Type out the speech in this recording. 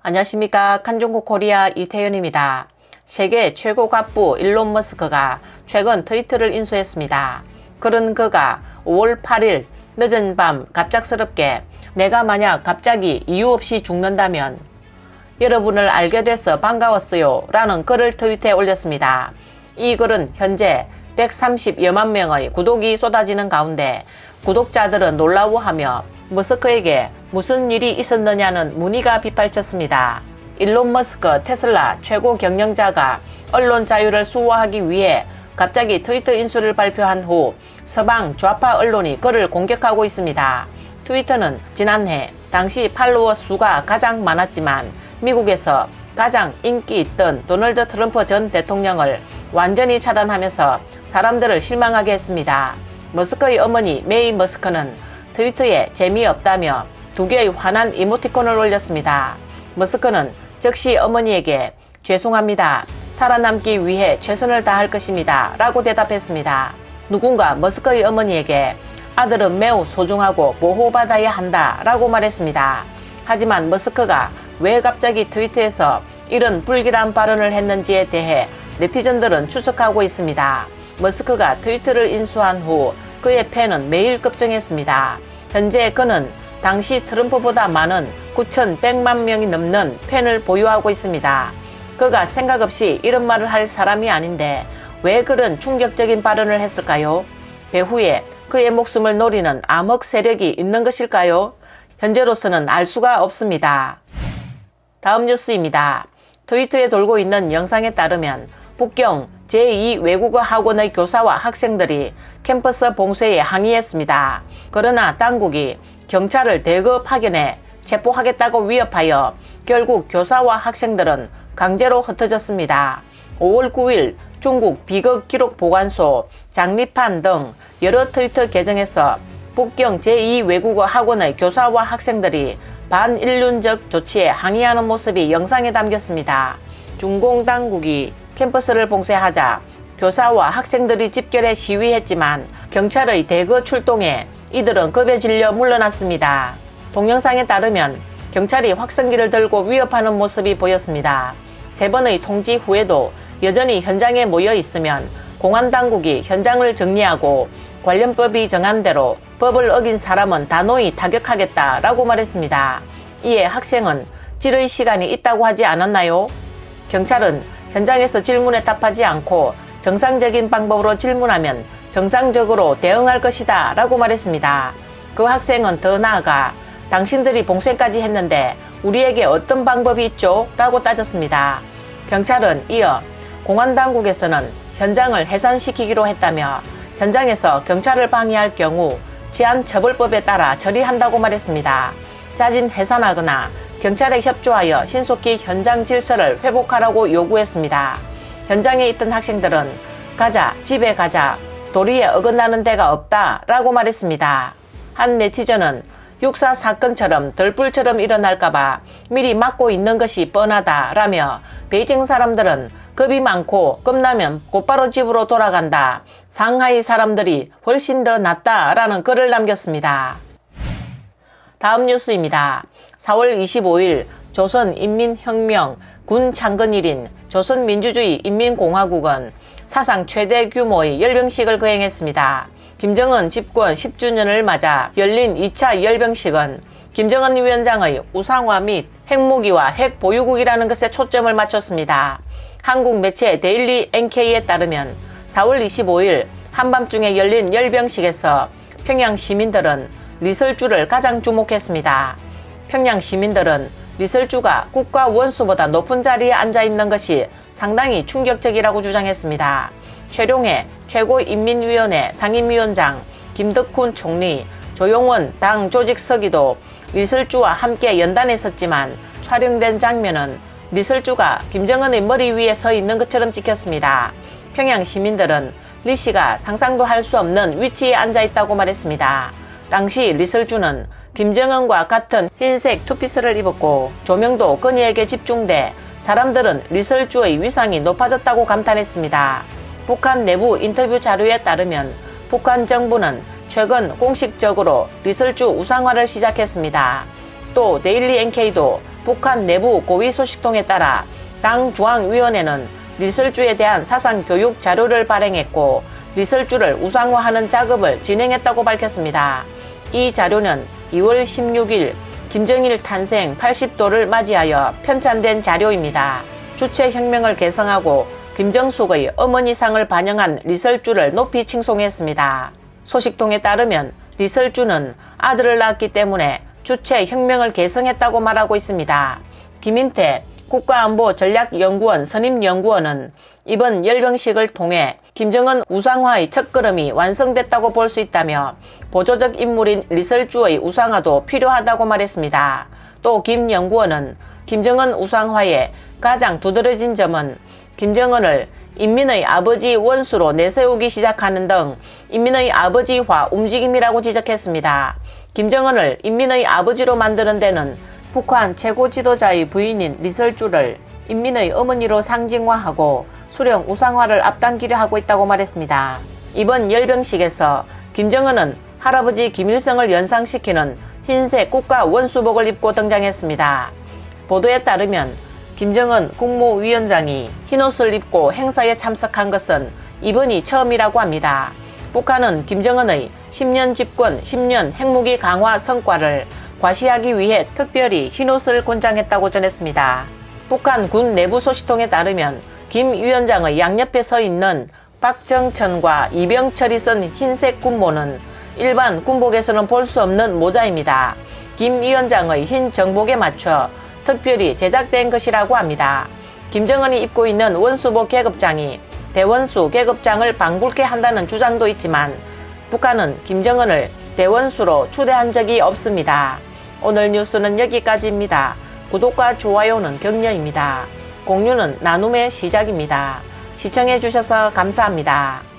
안녕하십니까. 칸중국 코리아 이태현입니다. 세계 최고 갑부 일론 머스크가 최근 트위터를 인수했습니다. 그런 그가 5월 8일 늦은 밤 갑작스럽게 내가 만약 갑자기 이유 없이 죽는다면 여러분을 알게 돼서 반가웠어요 라는 글을 트위터에 올렸습니다. 이 글은 현재 130여만 명의 구독이 쏟아지는 가운데 구독자들은 놀라워하며 머스크에게 무슨 일이 있었느냐는 문의가 빗발쳤습니다. 일론 머스크 테슬라 최고 경영자가 언론 자유를 수호하기 위해 갑자기 트위터 인수를 발표한 후 서방 좌파 언론이 그를 공격하고 있습니다. 트위터는 지난해 당시 팔로워 수가 가장 많았지만 미국에서 가장 인기 있던 도널드 트럼프 전 대통령을 완전히 차단하면서 사람들을 실망하게 했습니다. 머스크의 어머니 메이 머스크는 트위터에 재미없다며 2개의 화난 이모티콘을 올렸습니다. 머스크는 즉시 어머니에게 죄송합니다. 살아남기 위해 최선을 다할 것입니다. 라고 대답했습니다. 누군가 머스크의 어머니에게 아들은 매우 소중하고 보호받아야 한다 라고 말했습니다. 하지만 머스크가 왜 갑자기 트위터에서 이런 불길한 발언을 했는지에 대해 네티즌들은 추측하고 있습니다. 머스크가 트위터를 인수한 후 그의 팬은 매일 급증했습니다. 현재 그는 당시 트럼프보다 많은 9,100만 명이 넘는 팬을 보유하고 있습니다. 그가 생각 없이 이런 말을 할 사람이 아닌데 왜 그런 충격적인 발언을 했을까요? 배후에 그의 목숨을 노리는 암흑 세력이 있는 것일까요? 현재로서는 알 수가 없습니다. 다음 뉴스입니다. 트위터에 돌고 있는 영상에 따르면 북경 제2외국어 학원의 교사와 학생들이 캠퍼스 봉쇄에 항의했습니다. 그러나 당국이 경찰을 대거 파견해 체포하겠다고 위협하여 결국 교사와 학생들은 강제로 흩어졌습니다. 5월 9일 중국 비극기록보관소, 장리판 등 여러 트위터 계정에서 북경 제2외국어 학원의 교사와 학생들이 반인륜적 조치에 항의하는 모습이 영상에 담겼습니다. 중공 당국이 캠퍼스를 봉쇄하자 교사와 학생들이 집결해 시위했지만 경찰의 대거 출동에 이들은 겁에 질려 물러났습니다. 동영상에 따르면 경찰이 확성기를 들고 위협하는 모습이 보였습니다. 3번의 통지 후에도 여전히 현장에 모여 있으면 공안당국이 현장을 정리하고 관련법이 정한 대로 법을 어긴 사람은 단호히 타격하겠다라고 말했습니다. 이에 학생은 찌를 시간이 있다고 하지 않았나요? 경찰은 현장에서 질문에 답하지 않고 정상적인 방법으로 질문하면 정상적으로 대응할 것이다 라고 말했습니다. 그 학생은 더 나아가 당신들이 봉쇄까지 했는데 우리에게 어떤 방법이 있죠? 라고 따졌습니다. 경찰은 이어 공안당국에서는 현장을 해산시키기로 했다며 현장에서 경찰을 방해할 경우 치안처벌법에 따라 처리한다고 말했습니다. 자진 해산하거나 경찰에 협조하여 신속히 현장 질서를 회복하라고 요구했습니다. 현장에 있던 학생들은 가자, 집에 가자, 도리에 어긋나는 데가 없다 라고 말했습니다. 한 네티즌은 육사 사건처럼 덜불처럼 일어날까봐 미리 막고 있는 것이 뻔하다 라며 베이징 사람들은 겁이 많고 겁나면 곧바로 집으로 돌아간다. 상하이 사람들이 훨씬 더 낫다 라는 글을 남겼습니다. 다음 뉴스입니다. 4월 25일 조선인민혁명 군 창건일인 조선민주주의 인민공화국은 사상 최대 규모의 열병식을 거행했습니다. 김정은 집권 10주년을 맞아 열린 2차 열병식은 김정은 위원장의 우상화 및 핵무기와 핵보유국이라는 것에 초점을 맞췄습니다. 한국 매체 데일리 NK에 따르면 4월 25일 한밤중에 열린 열병식에서 평양 시민들은 리설주를 가장 주목했습니다. 평양 시민들은 리설주가 국가 원수보다 높은 자리에 앉아있는 것이 상당히 충격적이라고 주장했습니다. 최룡해 최고인민위원회 상임위원장, 김덕훈 총리, 조용원 당 조직서기도 리설주와 함께 연단에 섰지만 촬영된 장면은 리설주가 김정은의 머리 위에 서 있는 것처럼 찍혔습니다. 평양 시민들은 리 씨가 상상도 할 수 없는 위치에 앉아있다고 말했습니다. 당시 리설주는 김정은과 같은 흰색 투피스를 입었고 조명도 그녀에게 집중돼 사람들은 리설주의 위상이 높아졌다고 감탄했습니다. 북한 내부 인터뷰 자료에 따르면 북한 정부는 최근 공식적으로 리설주 우상화를 시작했습니다. 또 데일리 NK도 북한 내부 고위 소식통에 따라 당 중앙위원회는 리설주에 대한 사상교육 자료를 발행했고 리설주를 우상화하는 작업을 진행했다고 밝혔습니다. 이 자료는 2월 16일 김정일 탄생 80도를 맞이하여 편찬된 자료입니다. 주체혁명을 개성하고 김정숙의 어머니상을 반영한 리설주를 높이 칭송했습니다. 소식통에 따르면 리설주는 아들을 낳았기 때문에 주체혁명을 개성했다고 말하고 있습니다. 김인태 국가안보전략연구원 선임연구원은 이번 열병식을 통해 김정은 우상화의 첫걸음이 완성됐다고 볼 수 있다며 보조적 인물인 리설주의 우상화도 필요하다고 말했습니다. 또 김 연구원은 김정은 우상화의 가장 두드러진 점은 김정은을 인민의 아버지 원수로 내세우기 시작하는 등 인민의 아버지화 움직임이라고 지적했습니다. 김정은을 인민의 아버지로 만드는 데는 북한 최고 지도자의 부인인 리설주를 인민의 어머니로 상징화하고 수령 우상화를 앞당기려 하고 있다고 말했습니다. 이번 열병식에서 김정은은 할아버지 김일성을 연상시키는 흰색 국가 원수복을 입고 등장했습니다. 보도에 따르면 김정은 국무위원장이 흰옷을 입고 행사에 참석한 것은 이번이 처음이라고 합니다. 북한은 김정은의 10년 집권, 10년 핵무기 강화 성과를 과시하기 위해 특별히 흰옷을 권장했다고 전했습니다. 북한 군 내부 소식통에 따르면 김 위원장의 양옆에 서 있는 박정천과 이병철이 쓴 흰색 군모는 일반 군복에서는 볼 수 없는 모자입니다. 김 위원장의 흰 정복에 맞춰 특별히 제작된 것이라고 합니다. 김정은이 입고 있는 원수복 계급장이 대원수 계급장을 방불케 한다는 주장도 있지만 북한은 김정은을 대원수로 추대한 적이 없습니다. 오늘 뉴스는 여기까지입니다. 구독과 좋아요는 격려입니다. 공유는 나눔의 시작입니다. 시청해주셔서 감사합니다.